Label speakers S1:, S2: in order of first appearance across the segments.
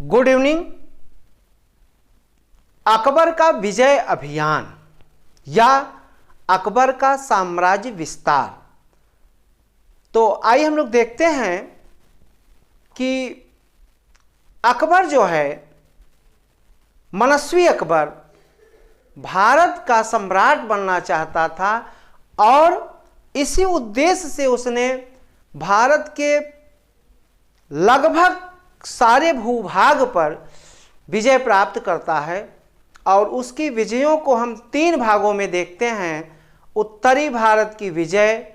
S1: Good evening. Akbar का विजय अभियान या अकबर का साम्राज्य विस्तार। तो आइए हम लोग देखते हैं कि अकबर जो है, मनस्वी अकबर भारत का सम्राट बनना चाहता था और इसी उद्देश्य से उसने भारत के लगभग सारे भूभाग पर विजय प्राप्त करता है। और उसकी विजयों को हम 3 भागों में देखते हैं। उत्तरी भारत की विजय,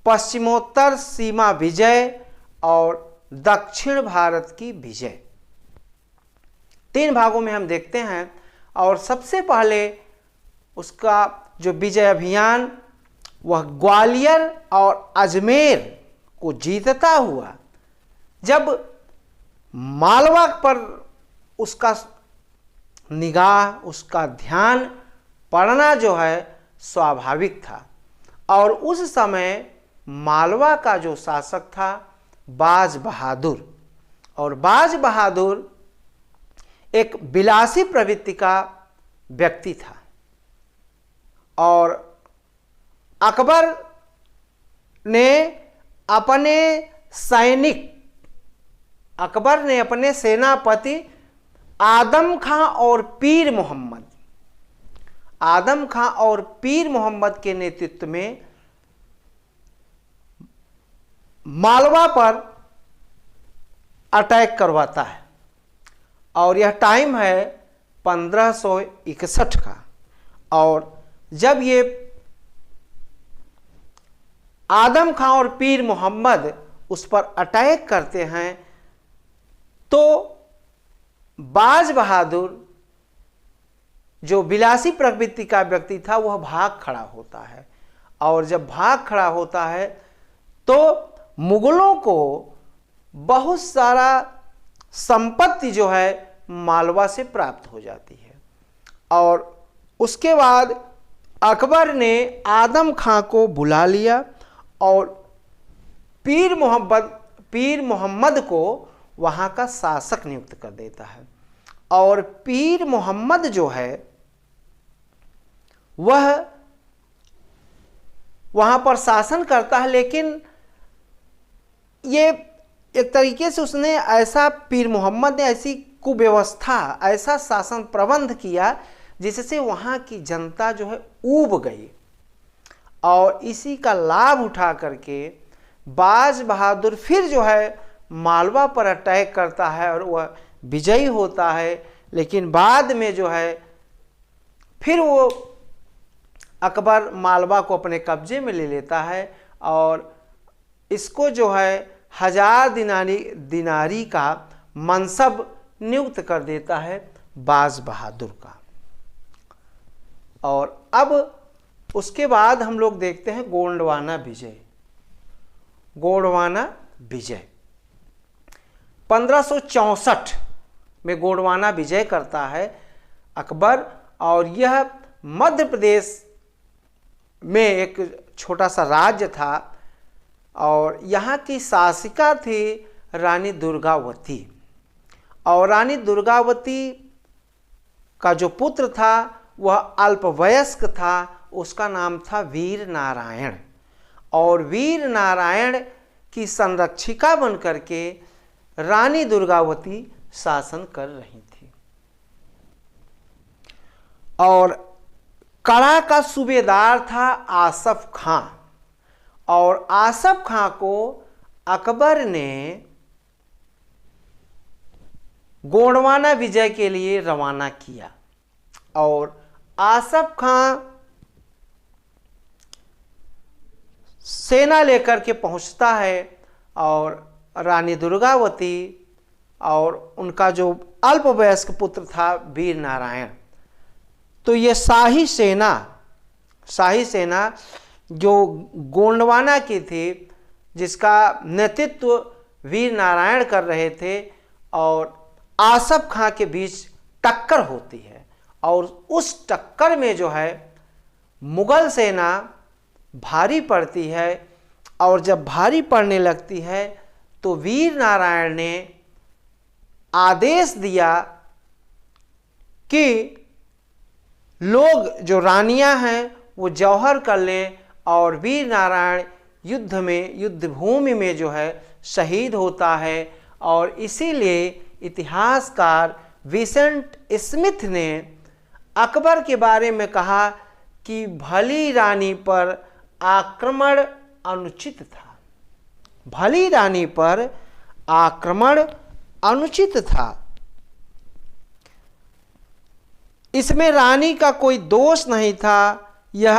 S1: पश्चिमोत्तर सीमा विजय और दक्षिण भारत की विजय। 3 भागों में हम देखते हैं। और सबसे पहले उसका जो विजय अभियान वह ग्वालियर और अजमेर को जीतता हुआ, जब मालवा पर उसका निगाह, उसका ध्यान पड़ना जो है स्वाभाविक था। और उस समय मालवा का जो शासक था बाज बहादुर, और बाज बहादुर एक विलासी प्रवृत्ति का व्यक्ति था। और अकबर ने अपने सेनापति आदम खां और पीर मोहम्मद के नेतृत्व में मालवा पर अटैक करवाता है। और यह टाइम है 1561 का। और जब ये आदम खां और पीर मोहम्मद उस पर अटैक करते हैं तो बाज बहादुर जो विलासी प्रवृत्ति का व्यक्ति था वह भाग खड़ा होता है। और जब भाग खड़ा होता है तो मुगलों को बहुत सारा संपत्ति जो है मालवा से प्राप्त हो जाती है। और उसके बाद अकबर ने आदम खां को बुला लिया और पीर मोहम्मद को वहाँ का शासक नियुक्त कर देता है। और पीर मोहम्मद जो है वह वहाँ पर शासन करता है, लेकिन ये एक तरीके से उसने पीर मोहम्मद ने ऐसी कुव्यवस्था, ऐसा शासन प्रबंध किया जिससे वहाँ की जनता जो है ऊब गई। और इसी का लाभ उठा करके बाज बहादुर फिर जो है मालवा पर अटैक करता है और वह विजयी होता है। लेकिन बाद में जो है फिर वो अकबर मालवा को अपने कब्जे में ले लेता है और इसको जो है 1000 दिनारी का मनसब नियुक्त कर देता है बाज बहादुर का। और अब उसके बाद हम लोग देखते हैं गोंडवाना विजय 1564 में गोंडवाना विजय करता है अकबर। और यह मध्य प्रदेश में एक छोटा सा राज्य था और यहाँ की शासिका थी रानी दुर्गावती। और रानी दुर्गावती का जो पुत्र था वह अल्पवयस्क था, उसका नाम था वीर नारायण। और वीर नारायण की संरक्षिका बनकर के रानी दुर्गावती शासन कर रही थी। और कड़ा का सूबेदार था आसफ खां। और आसफ खां को अकबर ने गोंडवाना विजय के लिए रवाना किया। और आसफ खां सेना लेकर के पहुंचता है और रानी दुर्गावती और उनका जो अल्पवयस्क पुत्र था वीर नारायण, तो ये शाही सेना जो गोंडवाना की थी जिसका नेतृत्व वीर नारायण कर रहे थे, और आसफ खां के बीच टक्कर होती है। और उस टक्कर में जो है मुगल सेना भारी पड़ती है। और जब भारी पड़ने लगती है तो वीर नारायण ने आदेश दिया कि लोग जो रानियां हैं वो जौहर कर लें और वीर नारायण युद्ध में, युद्ध भूमि में जो है शहीद होता है। और इसीलिए इतिहासकार विंसेंट स्मिथ ने अकबर के बारे में कहा कि भली रानी पर आक्रमण अनुचित था। भली रानी पर आक्रमण अनुचित था। इसमें रानी का कोई दोष नहीं था। यह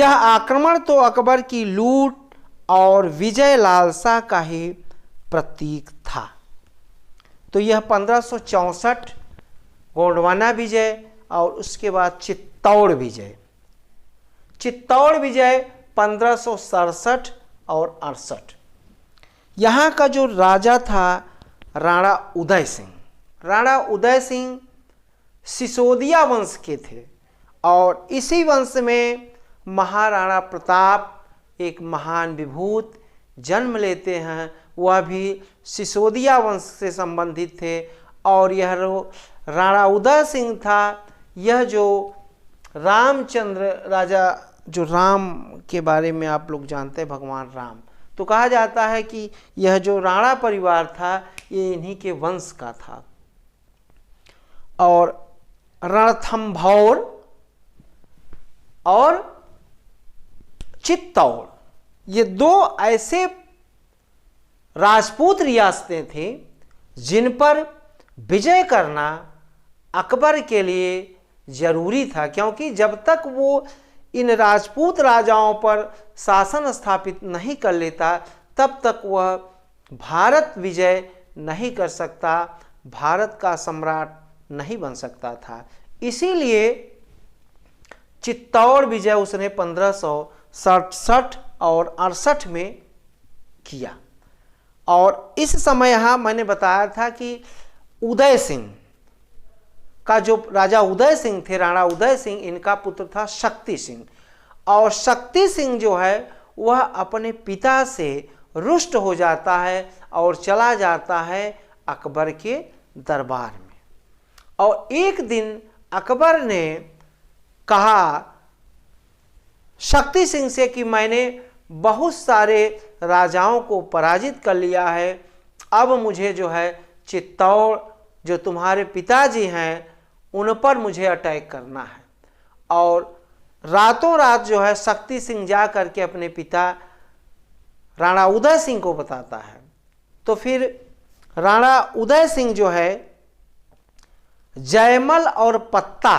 S1: आक्रमण तो अकबर की लूट और विजय लालसा का ही प्रतीक था। तो यह 1564 गोंडवाना विजय और उसके बाद चित्तौड़ विजय। चित्तौड़ विजय 1567 और 68। यहाँ का जो राजा था राणा उदय सिंह। राणा उदय सिंह सिसोदिया वंश के थे और इसी वंश में महाराणा प्रताप एक महान विभूत जन्म लेते हैं। वह भी सिसोदिया वंश से संबंधित थे। और यह राणा उदय सिंह था, यह जो रामचंद्र राजा, जो राम के बारे में आप लोग जानते हैं, भगवान राम, तो कहा जाता है कि यह जो राणा परिवार था ये इन्हीं के वंश का था। और रणथंभौर और चित्तौड़ ये दो ऐसे राजपूत रियासतें थी जिन पर विजय करना अकबर के लिए जरूरी था, क्योंकि जब तक वो इन राजपूत राजाओं पर शासन स्थापित नहीं कर लेता तब तक वह भारत विजय नहीं कर सकता, भारत का सम्राट नहीं बन सकता था। इसीलिए चित्तौड़ विजय उसने 1567 और 68 में किया। और इस समय यहाँ मैंने बताया था कि उदय सिंह का, जो राजा उदय सिंह थे, राणा उदय सिंह, इनका पुत्र था शक्ति सिंह। और शक्ति सिंह जो है वह अपने पिता से रुष्ट हो जाता है और चला जाता है अकबर के दरबार में। और एक दिन अकबर ने कहा शक्ति सिंह से कि मैंने बहुत सारे राजाओं को पराजित कर लिया है, अब मुझे जो है चित्तौड़, जो तुम्हारे पिताजी हैं, उन पर मुझे अटैक करना है। और रातों रात जो है शक्ति सिंह जा करके अपने पिता राणा उदय सिंह को बताता है। तो फिर राणा उदय सिंह जो है जयमल और पत्ता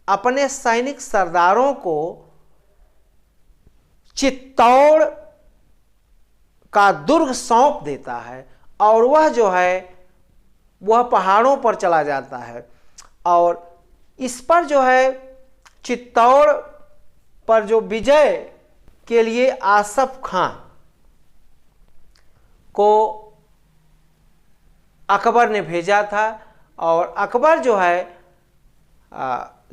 S1: अपने सैनिक सरदारों को चित्तौड़ का दुर्ग सौंप देता है और वह जो है वह पहाड़ों पर चला जाता है। और इस पर जो है चित्तौड़ पर जो विजय के लिए आसफ खां को अकबर ने भेजा था। और अकबर जो है,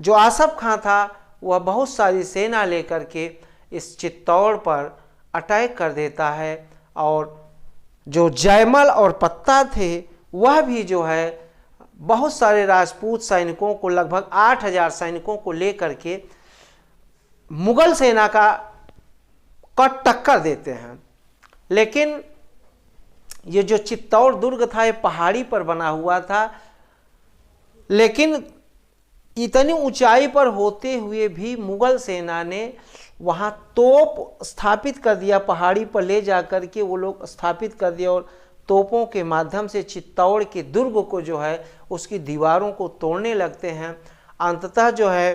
S1: जो आसफ खां था, वह बहुत सारी सेना लेकर के इस चित्तौड़ पर अटैक कर देता है। और जो जयमल और पत्ता थे वह भी जो है बहुत सारे राजपूत सैनिकों को, लगभग 8000 सैनिकों को लेकर के मुगल सेना का टक्कर देते हैं। लेकिन ये जो चित्तौड़ दुर्ग था ये पहाड़ी पर बना हुआ था, लेकिन इतनी ऊंचाई पर होते हुए भी मुगल सेना ने वहाँ तोप स्थापित कर दिया, पहाड़ी पर ले जाकर के वो लोग स्थापित कर दिया और तोपों के माध्यम से चित्तौड़ के दुर्ग को जो है उसकी दीवारों को तोड़ने लगते हैं। अंततः जो है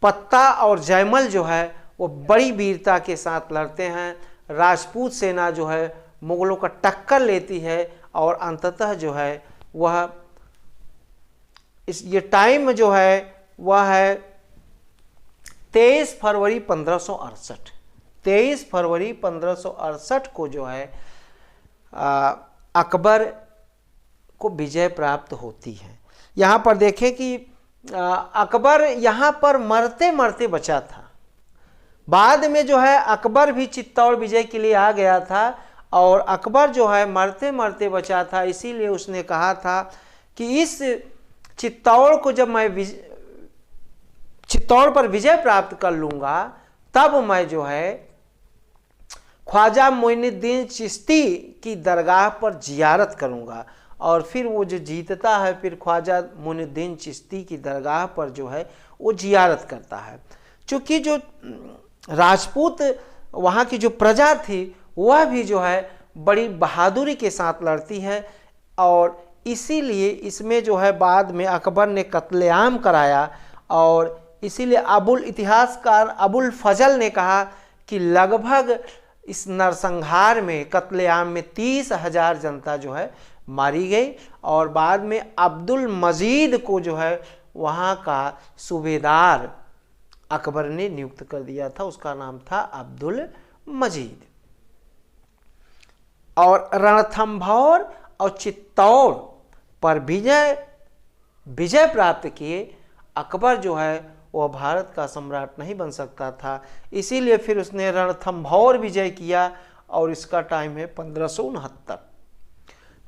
S1: पत्ता और जयमल जो है वो बड़ी वीरता के साथ लड़ते हैं। राजपूत सेना जो है मुगलों का टक्कर लेती है और अंततः जो है वह ये टाइम जो है वह है 23 फरवरी 1568। 23 फरवरी 1568 को जो है अकबर को विजय प्राप्त होती है। यहाँ पर देखें कि अकबर यहाँ पर मरते मरते बचा था। बाद में जो है अकबर भी चित्तौड़ विजय के लिए आ गया था और अकबर जो है मरते मरते बचा था, इसीलिए उसने कहा था कि इस चित्तौड़ को जब मैं चित्तौड़ पर विजय प्राप्त कर लूँगा तब मैं जो है ख्वाजा मोइनुद्दीन चिश्ती की दरगाह पर जियारत करूँगा। और फिर वो जो जीतता है फिर ख्वाजा मोइनुद्दीन चिश्ती की दरगाह पर जो है वो जियारत करता है। चूँकि जो राजपूत वहाँ की जो प्रजा थी वह भी जो है बड़ी बहादुरी के साथ लड़ती है, और इसीलिए इसमें जो है बाद में अकबर ने कत्लेआम कराया। और इसीलिए इतिहासकार अबुल फजल ने कहा कि लगभग इस नरसंहार में कत्लेआम में 30,000 जनता जो है मारी गई। और बाद में अब्दुल मजीद को जो है वहाँ का सूबेदार अकबर ने नियुक्त कर दिया था, उसका नाम था अब्दुल मजीद। और रणथंभौर और चित्तौड़ पर विजय प्राप्त किए। अकबर जो है वह भारत का सम्राट नहीं बन सकता था, इसीलिए फिर उसने रणथंभौर विजय किया और इसका टाइम है 1569।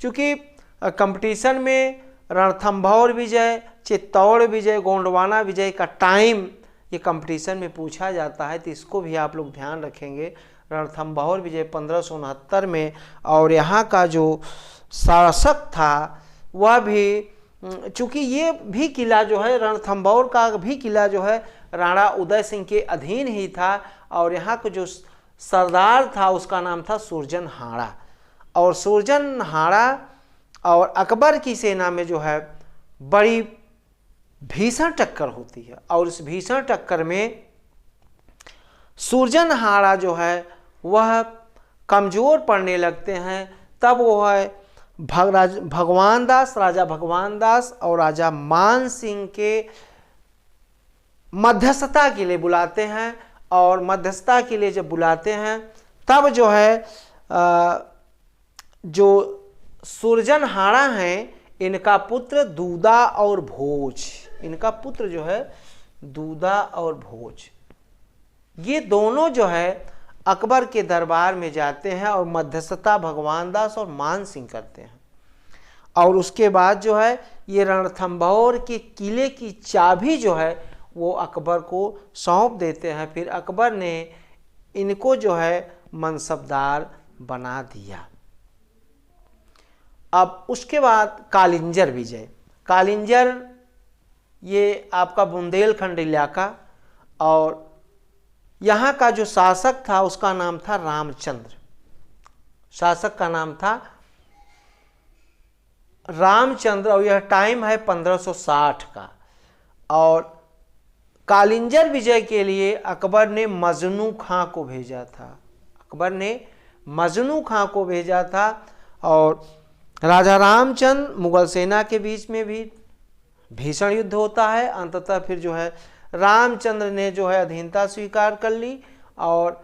S1: चूँकि कंपटीशन में रणथंभौर विजय, चित्तौड़ विजय, गोंडवाना विजय का टाइम ये कंपटीशन में पूछा जाता है, तो इसको भी आप लोग ध्यान रखेंगे। रणथंभौर विजय 1569 में, और यहाँ का जो शासक था वह भी, चूँकि ये भी किला जो है रणथंभौर का भी किला जो है राणा उदय सिंह के अधीन ही था, और यहाँ का जो सरदार था उसका नाम था सुरजनहाड़ा। और सुरजनहाड़ा और अकबर की सेना में जो है बड़ी भीषण टक्कर होती है, और इस भीषण टक्कर में सुरजनहाड़ा जो है वह कमज़ोर पड़ने लगते हैं। तब वो है भगवान दास, राजा भगवान दास और राजा मान सिंह के मध्यस्थता के लिए बुलाते हैं। और मध्यस्थता के लिए जब बुलाते हैं तब जो है जो सुरजनहाड़ा हैं इनका पुत्र दूदा और भोज, इनका पुत्र जो है दूदा और भोज, ये दोनों जो है अकबर के दरबार में जाते हैं और मध्यस्थता भगवान दास और मान सिंह करते हैं। और उसके बाद जो है ये रणथंभौर के किले की चाबी जो है वो अकबर को सौंप देते हैं। फिर अकबर ने इनको जो है मनसबदार बना दिया। अब उसके बाद कालिंजर विजय। कालिंजर ये आपका बुंदेलखंड इलाका, और यहाँ का जो शासक था उसका नाम था रामचंद्र। शासक का नाम था रामचंद्र, और यह टाइम है 1560 का। और कालिंजर विजय के लिए अकबर ने मजनू खां को भेजा था, अकबर ने मजनू खां को भेजा था। और राजा रामचंद्र मुगल सेना के बीच में भी भीषण युद्ध होता है। अंततः फिर जो है रामचंद्र ने जो है अधीनता स्वीकार कर ली, और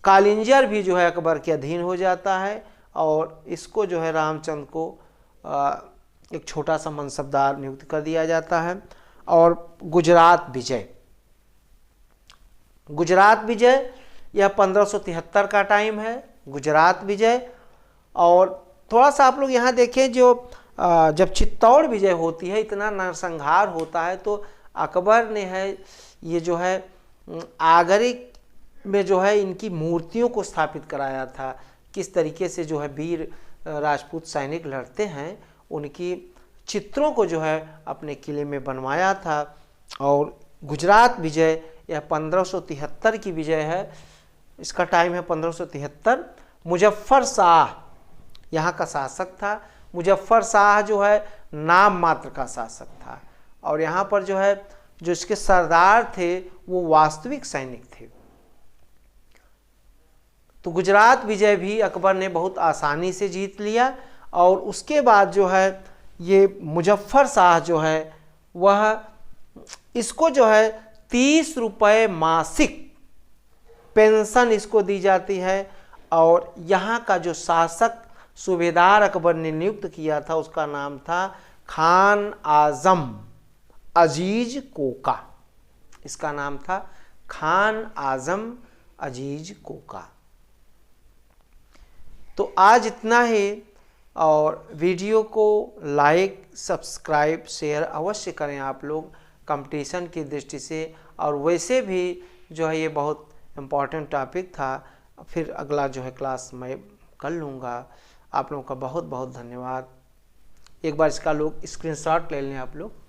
S1: कालिंजर भी जो है अकबर के अधीन हो जाता है। और इसको जो है रामचंद्र को एक छोटा सा मनसबदार नियुक्त कर दिया जाता है। और गुजरात विजय, गुजरात विजय यह 1573 का टाइम है, गुजरात विजय। और थोड़ा सा आप लोग यहाँ देखें, जो जब चित्तौड़ विजय होती है, इतना नरसंहार होता है, तो अकबर ने है ये जो है आगरे में जो है इनकी मूर्तियों को स्थापित कराया था। किस तरीके से जो है वीर राजपूत सैनिक लड़ते हैं उनकी चित्रों को जो है अपने किले में बनवाया था। और गुजरात विजय यह 1573 की विजय है, इसका टाइम है 1573। मुजफ्फर शाह यहाँ का शासक था। मुजफ्फर शाह जो है नाम मात्र का शासक था, और यहाँ पर जो है जो इसके सरदार थे वो वास्तविक सैनिक थे। तो गुजरात विजय भी अकबर ने बहुत आसानी से जीत लिया। और उसके बाद जो है ये मुजफ्फर शाह जो है वह इसको जो है 30 रुपये मासिक पेंशन इसको दी जाती है। और यहाँ का जो शासक सूबेदार अकबर ने नियुक्त किया था उसका नाम था खान आजम अजीज कोका, इसका नाम था खान आजम अजीज कोका। तो आज इतना ही, और वीडियो को लाइक सब्सक्राइब शेयर अवश्य करें आप लोग कंपटीशन की दृष्टि से। और वैसे भी जो है ये बहुत इम्पॉर्टेंट टॉपिक था, फिर अगला जो है क्लास मैं कर लूँगा। आप लोगों का बहुत बहुत धन्यवाद। एक बार इसका लोग स्क्रीनशॉट ले लें आप लोग।